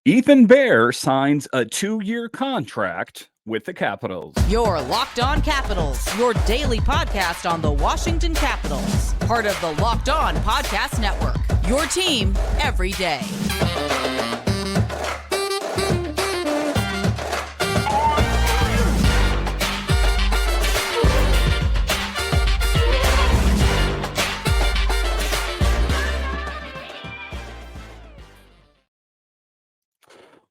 Ethan Bear signs a 2-year contract with the Capitals. Your Locked On Capitals, your daily podcast on the Washington Capitals. Part of the Locked On Podcast Network. Your team every day.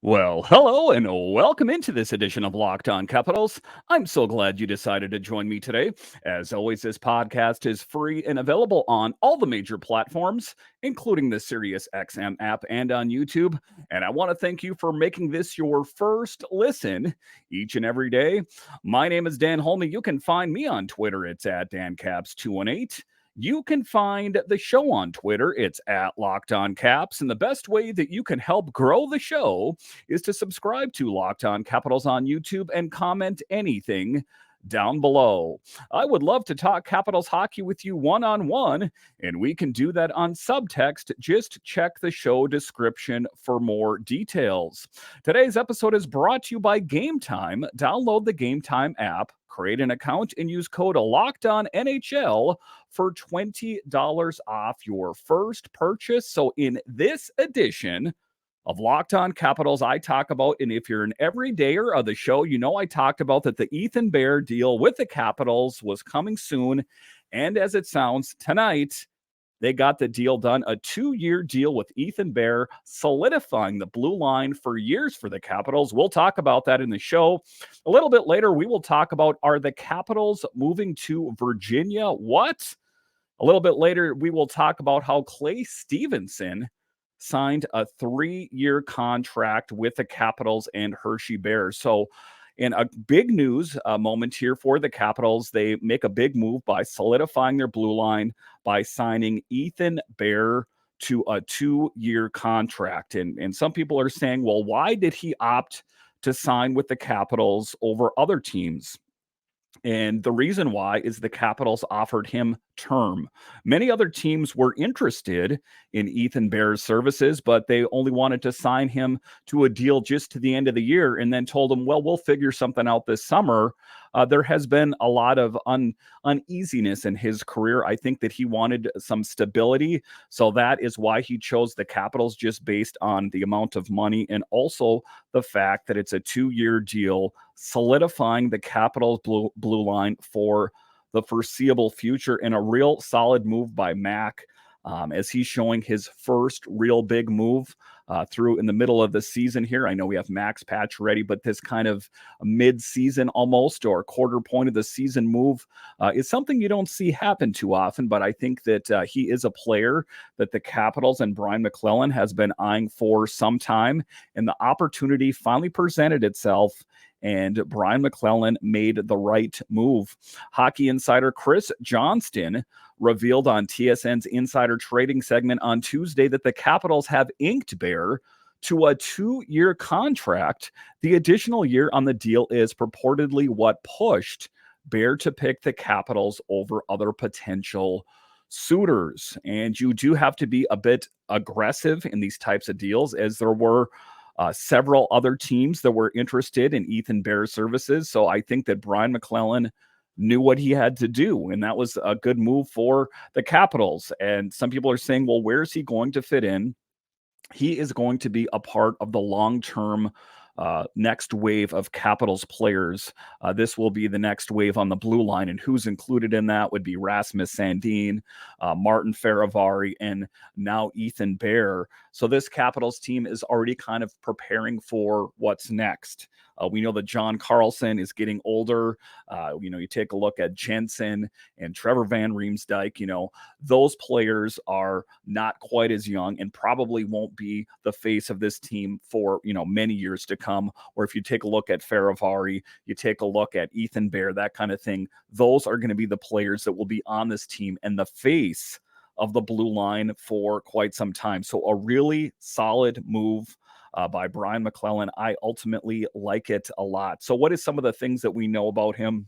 Well, hello and welcome into this edition of Locked On Capitals. I'm so glad you decided to join me today. As always, this podcast is free and available on all the major platforms, including the SiriusXM app and on YouTube. And I want to thank you for making this your first listen each and every day. My name is Dan Holme. You can find me on Twitter. It's at DanCaps218. You can find the show on Twitter. It's at Locked On Caps. And the best way that you can help grow the show is to subscribe to Locked On Capitals on YouTube and comment anything down below. I would love to talk Capitals hockey with you one-on-one, and we can do that on subtext. Just check the show description for more details. Today's episode is brought to you by Game Time. Download the Game Time app, create an account, and use code LOCKEDONNHL for $20 off your first purchase. So in this edition of Locked On Capitals, I talk about, and if you're an everydayer of the show, you know I talked about that the Ethan Bear deal with the Capitals was coming soon. And as it sounds, tonight, they got the deal done, a 2-year deal with Ethan Bear, solidifying the blue line for years for the Capitals. We'll talk about that in the show. A little bit later, we will talk about, are the Capitals moving to Virginia? What? A little bit later, we will talk about how Clay Stevenson signed a 3-year contract with the Capitals and Hershey Bears. So in a big news moment here for the Capitals, they make a big move by solidifying their blue line by signing Ethan Bear to a 2-year contract. And some people are saying, well, why did he opt to sign with the Capitals over other teams? And the reason why is the Capitals offered him term. Many other teams were interested in Ethan Bear's services, but they only wanted to sign him to a deal just to the end of the year and then told him, well, we'll figure something out this summer. There has been a lot of uneasiness in his career. I think that he wanted some stability. So that is why he chose the Capitals, just based on the amount of money and also the fact that it's a 2-year deal, solidifying the Capitals blue line for the foreseeable future, and a real solid move by Mac, as he's showing his first real big move through in the middle of the season here. I know we have Max Patch ready, but this kind of mid-season almost, or quarter point of the season move is something you don't see happen too often. But I think that he is a player that the Capitals and Brian McClellan has been eyeing for some time, and the opportunity finally presented itself, and Brian McClellan made the right move. Hockey insider Chris Johnston revealed on TSN's Insider Trading segment on Tuesday that the Capitals have inked Bear to a 2-year contract. The additional year on the deal is purportedly what pushed Bear to pick the Capitals over other potential suitors. And you do have to be a bit aggressive in these types of deals, as there were several other teams that were interested in Ethan Bear's services. So I think that Brian McClellan knew what he had to do, and that was a good move for the Capitals. And some people are saying, well, where is he going to fit in? He is going to be a part of the long-term next wave of Capitals players. This will be the next wave on the blue line, and who's included in that would be Rasmus Sandin, Martin Feravari, and now Ethan Bear. So this Capitals team is already kind of preparing for what's next. We know that John Carlson is getting older. You take a look at Jensen and Trevor Van Riemsdyk. Those players are not quite as young and probably won't be the face of this team for, many years to come. Or if you take a look at Feravari, you take a look at Ethan Bear, that kind of thing. Those are going to be the players that will be on this team and the face of the blue line for quite some time. So a really solid move by Brian McClellan. I ultimately like it a lot. So what is some of the things that we know about him?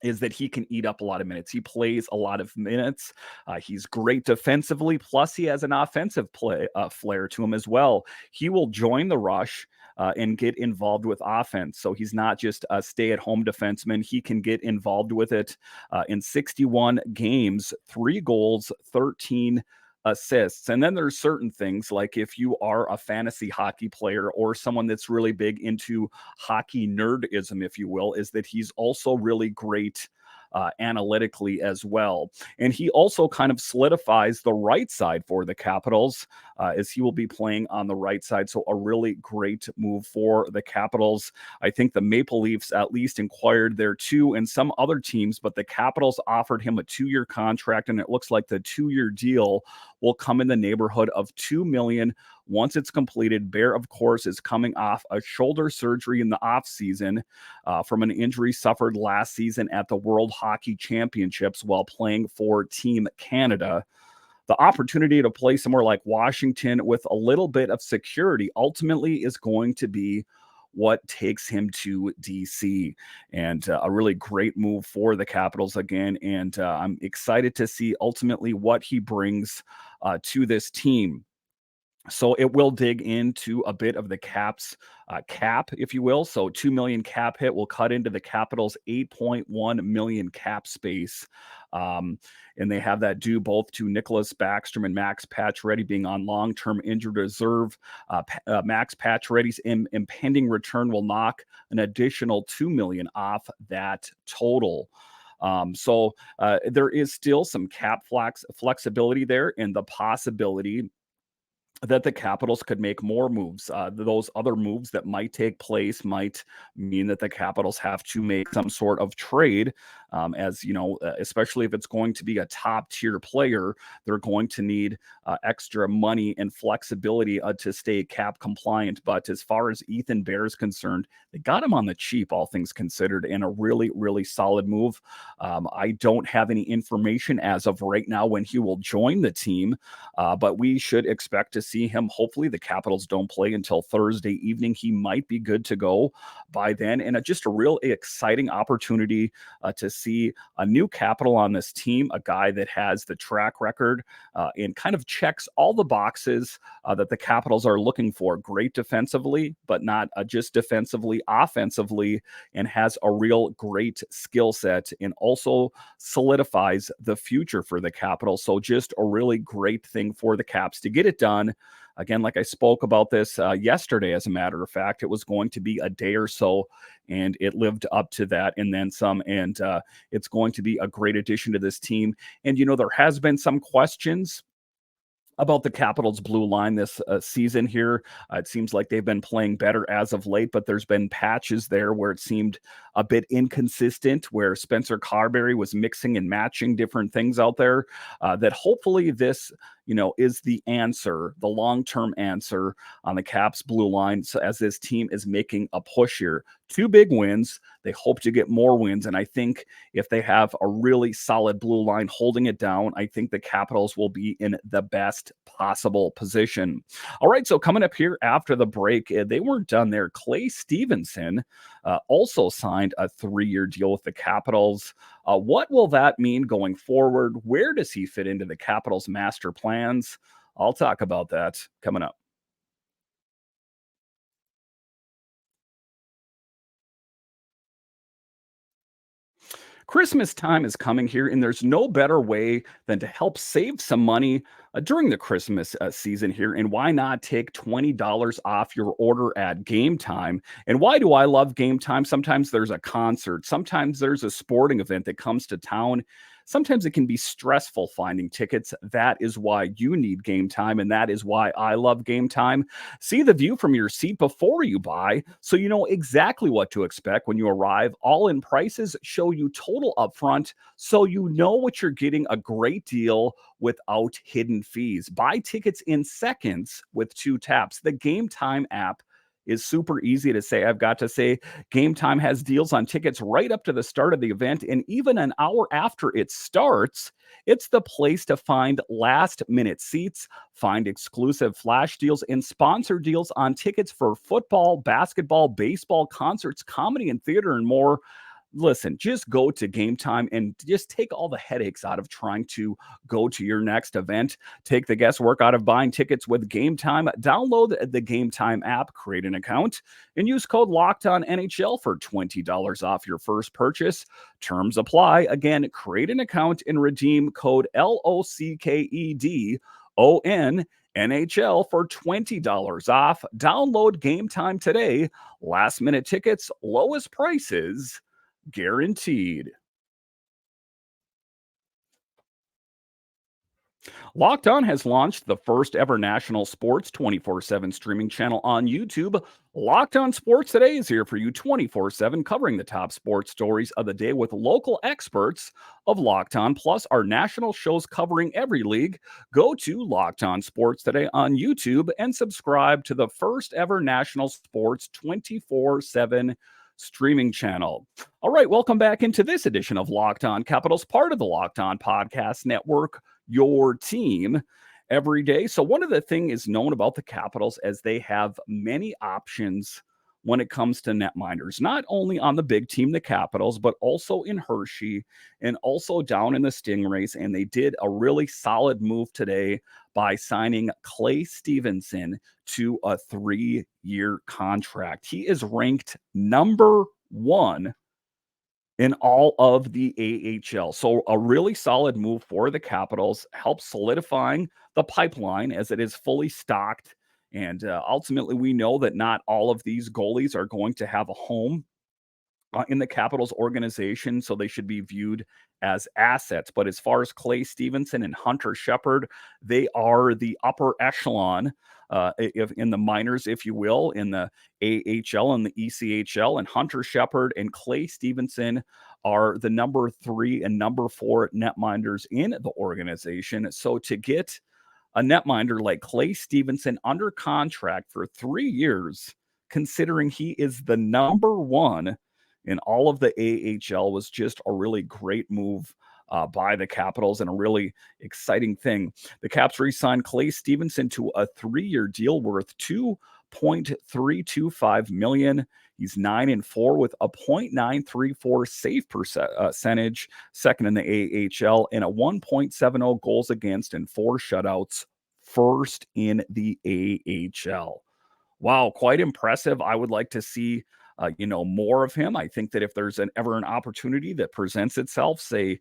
is that he can eat up a lot of minutes. He plays a lot of minutes. He's great defensively. Plus, he has an offensive play flair to him as well. He will join the rush. And get involved with offense. So he's not just a stay at home defenseman. He can get involved with it in 61 games, 3 goals, 13 assists. And then there's certain things like if you are a fantasy hockey player or someone that's really big into hockey nerdism, if you will, is that he's also really great analytically as well. And he also kind of solidifies the right side for the Capitals as he will be playing on the right side. So a really great move for the Capitals. I think the Maple Leafs at least inquired there too, and some other teams, but the Capitals offered him a 2-year contract, and it looks like the 2-year deal will come in the neighborhood of $2 million once it's completed. Bear, of course, is coming off a shoulder surgery in the offseason from an injury suffered last season at the World Hockey Championships while playing for Team Canada. The opportunity to play somewhere like Washington with a little bit of security ultimately is going to be what takes him to DC, and a really great move for the Capitals again. And I'm excited to see ultimately what he brings to this team. So it will dig into a bit of the Caps cap, if you will. So 2 million cap hit will cut into the Capitals 8.1 million cap space. And they have that due both to Nicholas Backstrom and Max Pacioretty being on long-term injured reserve. Max Pacioretty's impending return will knock an additional 2 million off that total. So there is still some cap flexibility there, and the possibility that the Capitals could make more moves. Those other moves that might take place might mean that the Capitals have to make some sort of trade, as you know, especially if it's going to be a top tier player, they're going to need extra money and flexibility to stay cap compliant. But as far as Ethan Bear is concerned, they got him on the cheap, all things considered, and a really, really solid move. I don't have any information as of right now when he will join the team, but we should expect to see him. Hopefully the Capitals don't play until Thursday evening. He might be good to go by then. And just a real exciting opportunity to see a new Capital on this team, a guy that has the track record and kind of checks all the boxes that the Capitals are looking for. Great defensively, but not just defensively, offensively, and has a real great skill set and also solidifies the future for the Capitals. So just a really great thing for the Caps to get it done. Again, like I spoke about this yesterday, as a matter of fact, it was going to be a day or so, and it lived up to that and then some. And it's going to be a great addition to this team. And, you know, there has been some questions about the Capitals' blue line this season here. It seems like they've been playing better as of late, but there's been patches there where it seemed a bit inconsistent, where Spencer Carberry was mixing and matching different things out there. That hopefully this, you know, is the answer, the long-term answer on the Caps blue line. So as this team is making a push here, 2 big wins, they hope to get more wins. And I think if they have a really solid blue line holding it down, I think the Capitals will be in the best possible position. All right, so coming up here after the break, they weren't done there. Clay Stevenson also signed a 3-year deal with the Capitals. What will that mean going forward? Where does he fit into the Capitals' master plans? I'll talk about that coming up. Christmas time is coming here, and there's no better way than to help save some money during the Christmas season here. And why not take $20 off your order at Game Time? And why do I love Game Time? Sometimes there's a concert, sometimes there's a sporting event that comes to town. Sometimes it can be stressful finding tickets. That is why you need Game Time, and that is why I love Game Time. See the view from your seat before you buy, so you know exactly what to expect when you arrive. All-in prices show you total upfront, so you know what you're getting, a great deal without hidden fees. Buy tickets in seconds with 2 taps. The Game Time app is super easy to say. I've got to say, Game Time has deals on tickets right up to the start of the event, and even an hour after it starts. It's the place to find last-minute seats, find exclusive flash deals, and sponsor deals on tickets for football, basketball, baseball, concerts, comedy, and theater, and more. listen, just go to Game Time and just take all the headaches out of trying to go to your next event. Take the guesswork out of buying tickets with Game Time. Download the Game Time app, create an account, and use code Locked On NHL for $20 off your first purchase. Terms apply. Again, create an account and redeem code LOCKEDON NHL for $20 off. Download Game Time today. Last minute tickets, lowest prices guaranteed. Locked On has launched the first ever national sports 24/7 streaming channel on YouTube. Locked On Sports Today is here for you 24/7, covering the top sports stories of the day with local experts of Locked On, plus our national shows covering every league. Go to Locked On Sports Today on YouTube and subscribe to the first ever national sports 24/7 streaming channel. All right, welcome back into this edition of Locked On Capitals, part of the Locked On Podcast Network, your team every day. So one of the things is known about the Capitals as they have many options when it comes to netminders, not only on the big team, the Capitals, but also in Hershey and also down in the Stingrays. And they did a really solid move today by signing Clay Stevenson to a 3-year contract. He is ranked number 1 in all of the AHL. So a really solid move for the Capitals, helps solidifying the pipeline as it is fully stocked. And ultimately, we know that not all of these goalies are going to have a home in the Capitals organization, so they should be viewed as assets. But as far as Clay Stevenson and Hunter Shepard, they are the upper echelon if in the minors, if you will, in the AHL and the ECHL. And Hunter Shepard and Clay Stevenson are the number 3 and number 4 netminders in the organization. So to get a netminder like Clay Stevenson under contract for 3 years, considering he is the number 1 in all of the AHL, was just a really great move by the Capitals and a really exciting thing. The Caps re-signed Clay Stevenson to a 3-year deal worth $2.325 million. He's 9-4 with a .934 save percentage, second in the AHL, and a 1.70 goals against and 4 shutouts, first in the AHL. Wow, quite impressive. I would like to see more of him. I think that if there's ever an opportunity that presents itself, say,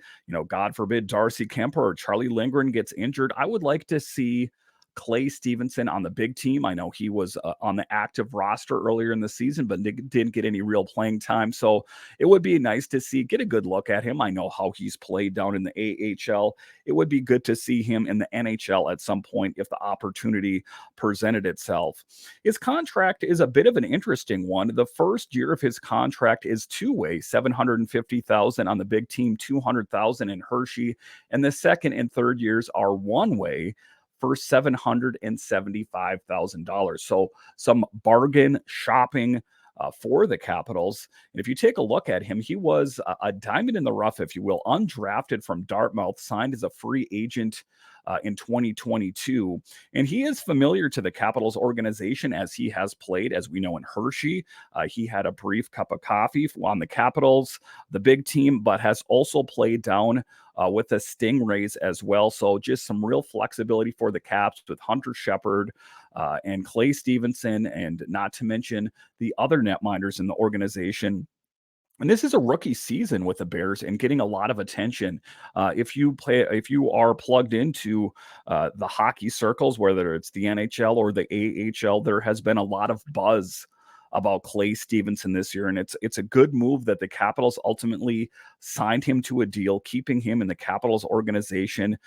God forbid, Darcy Kemper or Charlie Lindgren gets injured, I would like to see Clay Stevenson on the big team. I know he was on the active roster earlier in the season, but didn't get any real playing time. So it would be nice to get a good look at him. I know how he's played down in the AHL. It would be good to see him in the NHL at some point if the opportunity presented itself. His contract is a bit of an interesting one. The first year of his contract is two-way, $750,000 on the big team, $200,000 in Hershey, and the second and third years are one-way for $775,000. So some bargain shopping for the Capitals. And if you take a look at him, he was a diamond in the rough, if you will, undrafted from Dartmouth, signed as a free agent in 2022. And he is familiar to the Capitals organization as he has played, as we know, in Hershey. He had a brief cup of coffee on the Capitals, the big team, but has also played down with the Stingrays as well. So just some real flexibility for the Caps with Hunter Shepard and Clay Stevenson, and not to mention the other netminders in the organization. And this is a rookie season with the Bears and getting a lot of attention. If you are plugged into the hockey circles, whether it's the NHL or the AHL, there has been a lot of buzz about Clay Stevenson this year. And it's a good move that the Capitals ultimately signed him to a deal, keeping him in the Capitals organization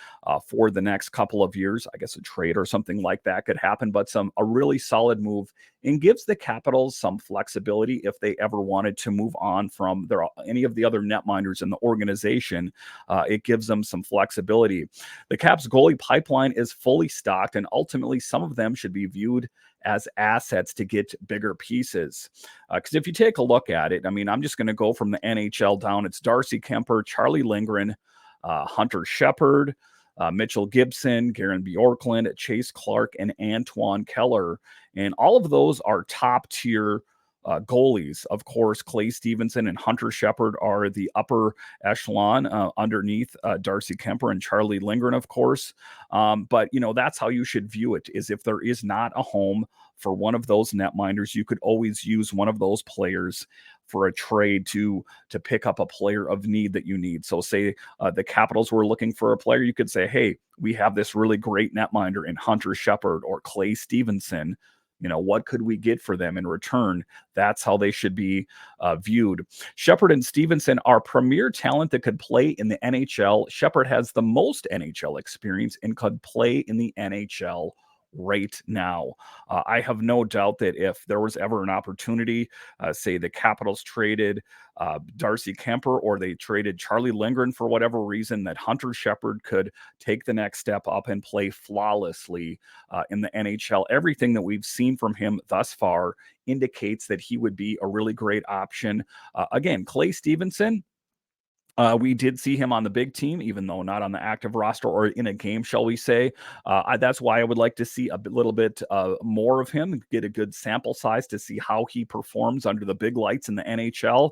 for the next couple of years. I guess a trade or something like that could happen, but a really solid move, and gives the Capitals some flexibility if they ever wanted to move on from any of the other netminders in the organization. It gives them some flexibility. The Caps goalie pipeline is fully stocked, and ultimately some of them should be viewed as assets to get bigger pieces. Because if you take a look at it, I mean, I'm just going to go from the NHL down. It's Darcy Kemper, Charlie Lindgren, Hunter Shepard, Mitchell Gibson, Garen Bjorklund, Chase Clark, and Antoine Keller. And all of those are top tier Goalies, of course, Clay Stevenson and Hunter Shepard are the upper echelon underneath Darcy Kemper and Charlie Lindgren, of course. But that's how you should view it: is if there is not a home for one of those netminders, you could always use one of those players for a trade to pick up a player of need that you need. So say the Capitals were looking for a player, you could say, hey, we have this really great netminder in Hunter Shepard or Clay Stevenson. What could we get for them in return? That's how they should be viewed. Shepard and Stevenson are premier talent that could play in the NHL. Shepard has the most NHL experience and could play in the NHL right now. I have no doubt that if there was ever an opportunity, say the Capitals traded Darcy Kemper or they traded Charlie Lindgren for whatever reason, that Hunter Shepard could take the next step up and play flawlessly in the NHL. Everything that we've seen from him thus far indicates that he would be a really great option. Again, Clay Stevenson, we did see him on the big team, even though not on the active roster or in a game, shall we say. That's why I would like to see a little bit more of him, get a good sample size to see how he performs under the big lights in the NHL.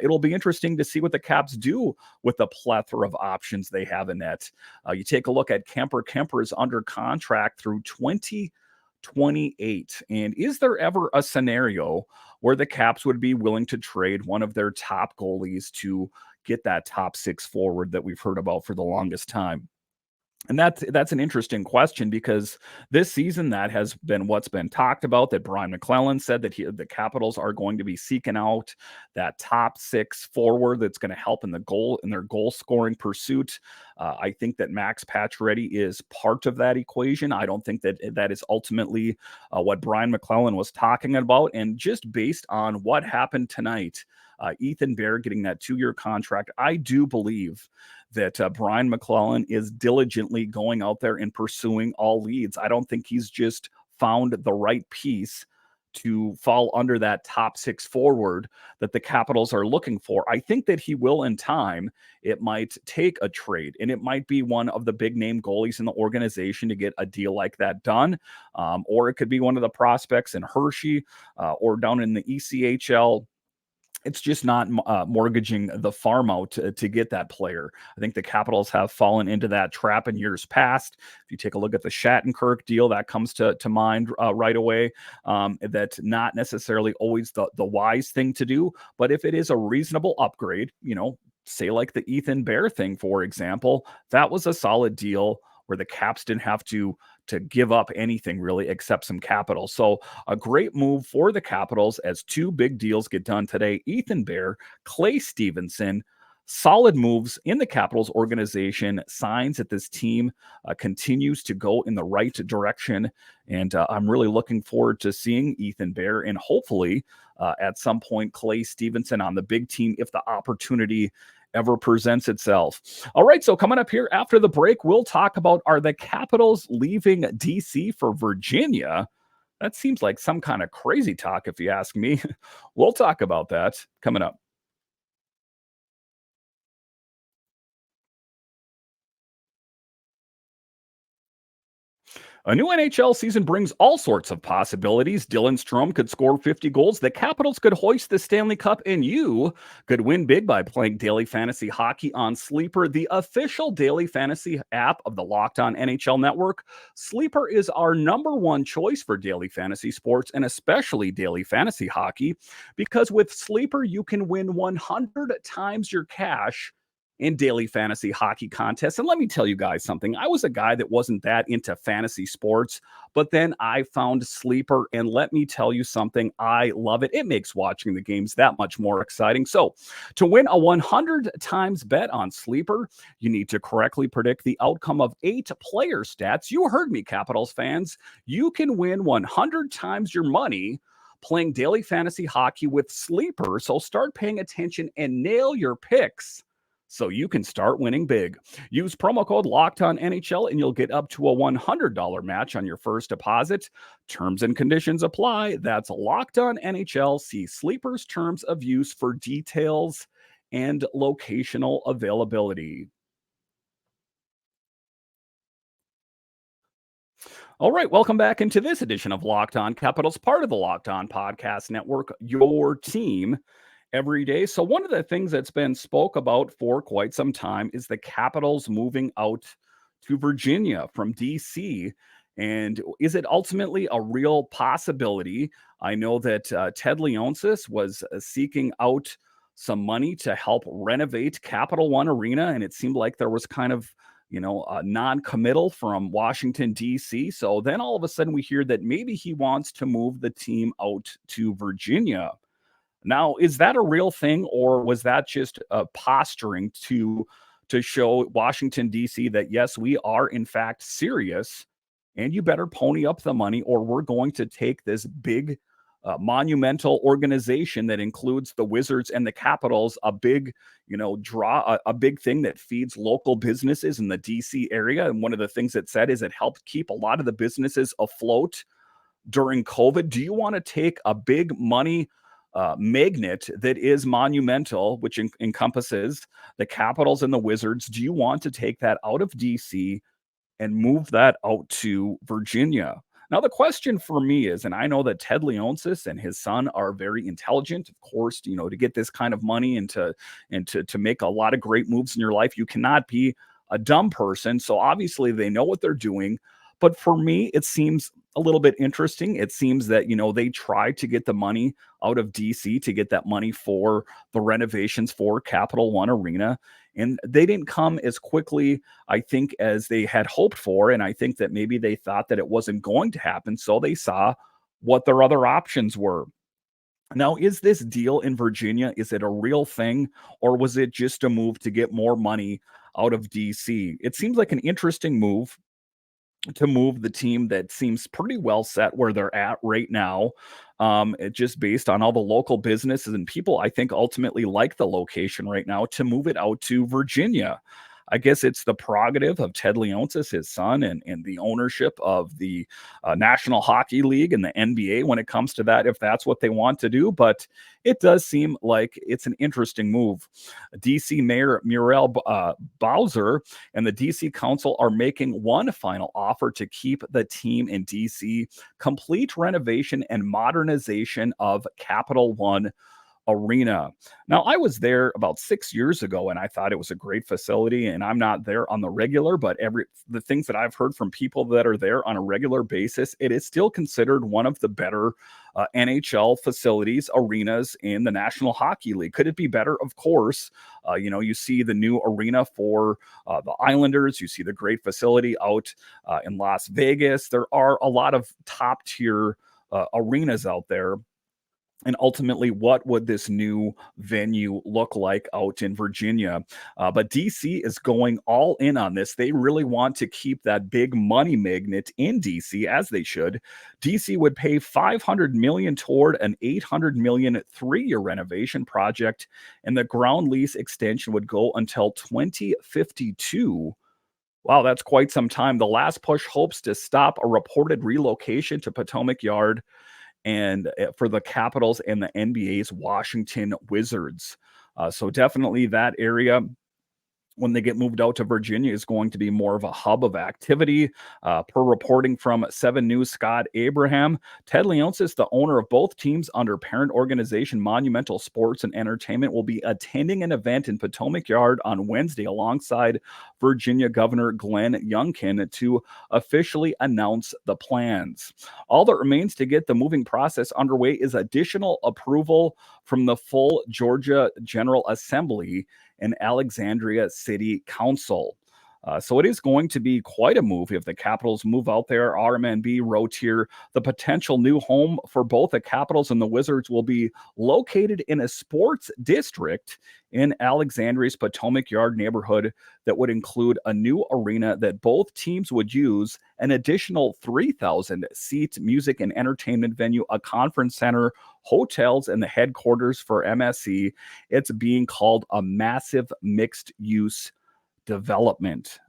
It'll be interesting to see what the Caps do with the plethora of options they have in net. You take a look at Kemper. Kemper is under contract through 2028. And is there ever a scenario where the Caps would be willing to trade one of their top goalies to get that top six forward that we've heard about for the longest time? And that's an interesting question, because this season that has been what's been talked about. That Brian McClellan said that the Capitals are going to be seeking out that top six forward that's going to help in their goal scoring pursuit. I think that Max Pacioretty is part of that equation. I don't think that that is ultimately what Brian McClellan was talking about. And just based on what happened tonight, Ethan Bear getting that 2-year contract, I do believe that Brian McClellan is diligently going out there and pursuing all leads. I don't think he's just found the right piece to fall under that top six forward that the Capitals are looking for. I think that he will in time. It might take a trade, and it might be one of the big name goalies in the organization to get a deal like that done. Or it could be one of the prospects in Hershey or down in the ECHL. It's just not mortgaging the farm out to get that player. I think the Capitals have fallen into that trap in years past. If you take a look at the Shattenkirk deal, that comes to mind right away. That's not necessarily always the wise thing to do, but if it is a reasonable upgrade, say like the Ethan Bear thing, for example, that was a solid deal where the Caps didn't have to give up anything really except some capital. So a great move for the Capitals as two big deals get done today. Ethan Bear, Clay Stevenson, solid moves in the Capitals organization, signs that this team continues to go in the right direction. And I'm really looking forward to seeing Ethan Bear and hopefully at some point Clay Stevenson on the big team if the opportunity ever presents itself. All right, so coming up here after the break, we'll talk about, are the Capitals leaving DC for Virginia? That seems like some kind of crazy talk, if you ask me. We'll talk about that coming up. A new NHL season brings all sorts of possibilities. Dylan Strome could score 50 goals. The Capitals could hoist the Stanley Cup, and you could win big by playing daily fantasy hockey on Sleeper, the official daily fantasy app of the Locked On NHL Network. Sleeper is our number one choice for daily fantasy sports, and especially daily fantasy hockey, because with Sleeper, you can win 100 times your cash in daily fantasy hockey contests. And let me tell you guys something. I was a guy that wasn't that into fantasy sports, but then I found Sleeper, and let me tell you something. I love it. It makes watching the games that much more exciting. So to win a 100 times bet on Sleeper, you need to correctly predict the outcome of 8 player stats. You heard me, Capitals fans. You can win 100 times your money playing daily fantasy hockey with Sleeper. So start paying attention and nail your picks so you can start winning big. Use promo code LOCKEDONNHL and you'll get up to a $100 match on your first deposit. Terms and conditions apply. That's Locked On NHL. See Sleeper's terms of use for details and locational availability. All right, welcome back into this edition of Locked On Capitals, part of the Locked On Podcast Network, your team every day. So, one of the things that's been spoke about for quite some time is the Capitals moving out to Virginia from DC. And is it ultimately a real possibility? I know that Ted Leonsis was seeking out some money to help renovate Capital One Arena, and it seemed like there was kind of a non-committal from Washington D.C. So then all of a sudden we hear that maybe he wants to move the team out to Virginia. Now, is that a real thing, or was that just posturing to show Washington D.C. that yes, we are in fact serious, and you better pony up the money, or we're going to take this big, monumental organization that includes the Wizards and the Capitals, a big, a big thing that feeds local businesses in the D.C. area. And one of the things it said is it helped keep a lot of the businesses afloat during COVID. Do you want to take a big money magnet that is monumental, which encompasses the Capitals and the Wizards? Do you want to take that out of DC and move that out to Virginia? Now, the question for me is, and I know that Ted Leonsis and his son are very intelligent, of course, to get this kind of money and to make a lot of great moves in your life, you cannot be a dumb person. So obviously they know what they're doing. But for me, it seems a little bit interesting. It seems that, they tried to get the money out of DC to get that money for the renovations for Capital One Arena. And they didn't come as quickly, I think, as they had hoped for. And I think that maybe they thought that it wasn't going to happen. So they saw what their other options were. Now, is this deal in Virginia, is it a real thing, or was it just a move to get more money out of DC? It seems like an interesting move to move the team that seems pretty well set where they're at right now. It just based on all the local businesses and people, I think ultimately like the location right now to move it out to Virginia. I guess it's the prerogative of Ted Leonsis, his son, and the ownership of the National Hockey League and the NBA when it comes to that, if that's what they want to do. But it does seem like it's an interesting move. DC Mayor Muriel Bowser and the DC Council are making one final offer to keep the team in DC, complete renovation and modernization of Capital One Arena. Now, I was there about 6 years ago and I thought it was a great facility, and I'm not there on the regular, but the things that I've heard from people that are there on a regular basis, it is still considered one of the better NHL facilities, arenas in the National Hockey League. Could it be better? Of course. You see the new arena for the Islanders. You see the great facility out in Las Vegas. There are a lot of top tier arenas out there. And ultimately, what would this new venue look like out in Virginia? But DC is going all in on this. They really want to keep that big money magnet in DC, as they should. DC would pay $500 million toward an $800 million 3-year renovation project, and the ground lease extension would go until 2052. Wow, that's quite some time. The last push hopes to stop a reported relocation to Potomac Yard and for the Capitals and the NBA's Washington Wizards. So definitely that area, when they get moved out to Virginia, is going to be more of a hub of activity. Per reporting from 7 News' Scott Abraham, Ted Leonsis, the owner of both teams under parent organization Monumental Sports and Entertainment, will be attending an event in Potomac Yard on Wednesday alongside Virginia Governor Glenn Youngkin to officially announce the plans. All that remains to get the moving process underway is additional approval from the full Georgia General Assembly and Alexandria City Council. So it is going to be quite a move if the Capitals move out there. RMNB wrote here, the potential new home for both the Capitals and the Wizards will be located in a sports district in Alexandria's Potomac Yard neighborhood that would include a new arena that both teams would use, an additional 3,000 seat music and entertainment venue, a conference center, hotels, and the headquarters for MSC. It's being called a massive mixed use development.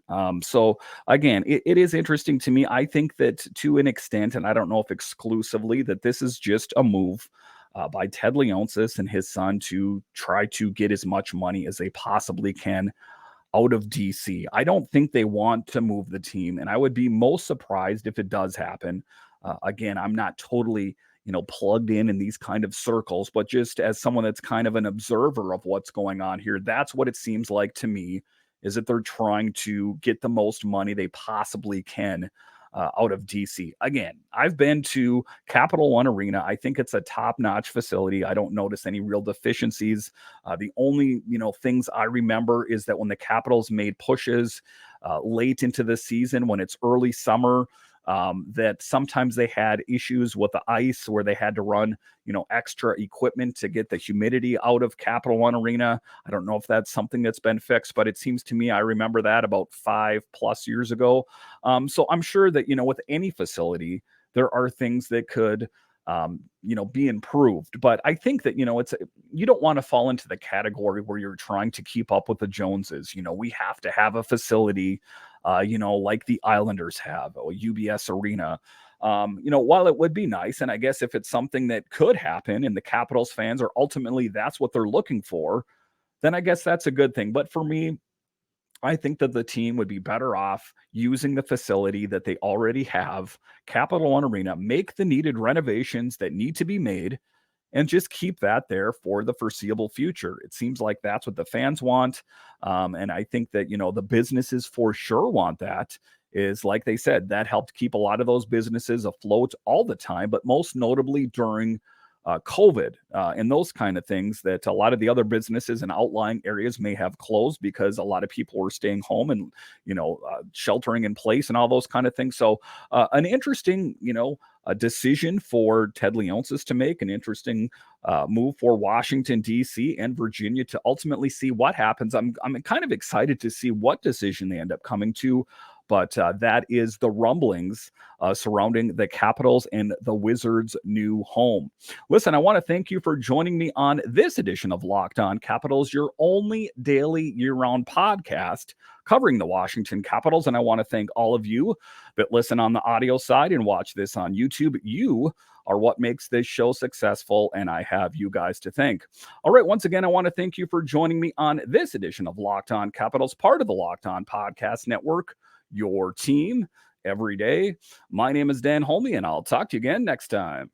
So again, it is interesting to me. I think that to an extent, and I don't know if exclusively, that this is just a move by Ted Leonsis and his son to try to get as much money as they possibly can out of DC. I don't think they want to move the team, and I would be most surprised if it does happen. Again, I'm not totally, plugged in these kind of circles, but just as someone that's kind of an observer of what's going on here, that's what it seems like to me is that they're trying to get the most money they possibly can out of DC. Again, I've been to Capital One Arena. I think it's a top-notch facility. I don't notice any real deficiencies. The only, things I remember is that when the Capitals made pushes late into the season, when it's early summer, that sometimes they had issues with the ice where they had to run, extra equipment to get the humidity out of Capital One Arena. I don't know if that's something that's been fixed, but it seems to me I remember that about 5+ years ago. So I'm sure that, with any facility, there are things that could, be improved. But I think that, you don't want to fall into the category where you're trying to keep up with the Joneses. We have to have a facility, like the Islanders have, or UBS Arena. While it would be nice, and I guess if it's something that could happen and the Capitals fans are ultimately that's what they're looking for, then I guess that's a good thing. But for me, I think that the team would be better off using the facility that they already have, Capital One Arena, make the needed renovations that need to be made, and just keep that there for the foreseeable future. It seems like that's what the fans want. And I think that, the businesses for sure want that. Is like they said, that helped keep a lot of those businesses afloat all the time, but most notably during COVID and those kind of things that a lot of the other businesses in outlying areas may have closed because a lot of people were staying home and, sheltering in place and all those kind of things. So an interesting, a decision for Ted Leonsis to make, an interesting move for Washington, D.C. and Virginia to ultimately see what happens. I'm kind of excited to see what decision they end up coming to. But that is the rumblings surrounding the Capitals and the Wizards' new home. Listen, I want to thank you for joining me on this edition of Locked On Capitals, your only daily year-round podcast covering the Washington Capitals. And I want to thank all of you that listen on the audio side and watch this on YouTube. You are what makes this show successful, and I have you guys to thank. All right, once again, I want to thank you for joining me on this edition of Locked On Capitals, part of the Locked On Podcast Network, your team every day. My name is Dan Holme, and I'll talk to you again next time.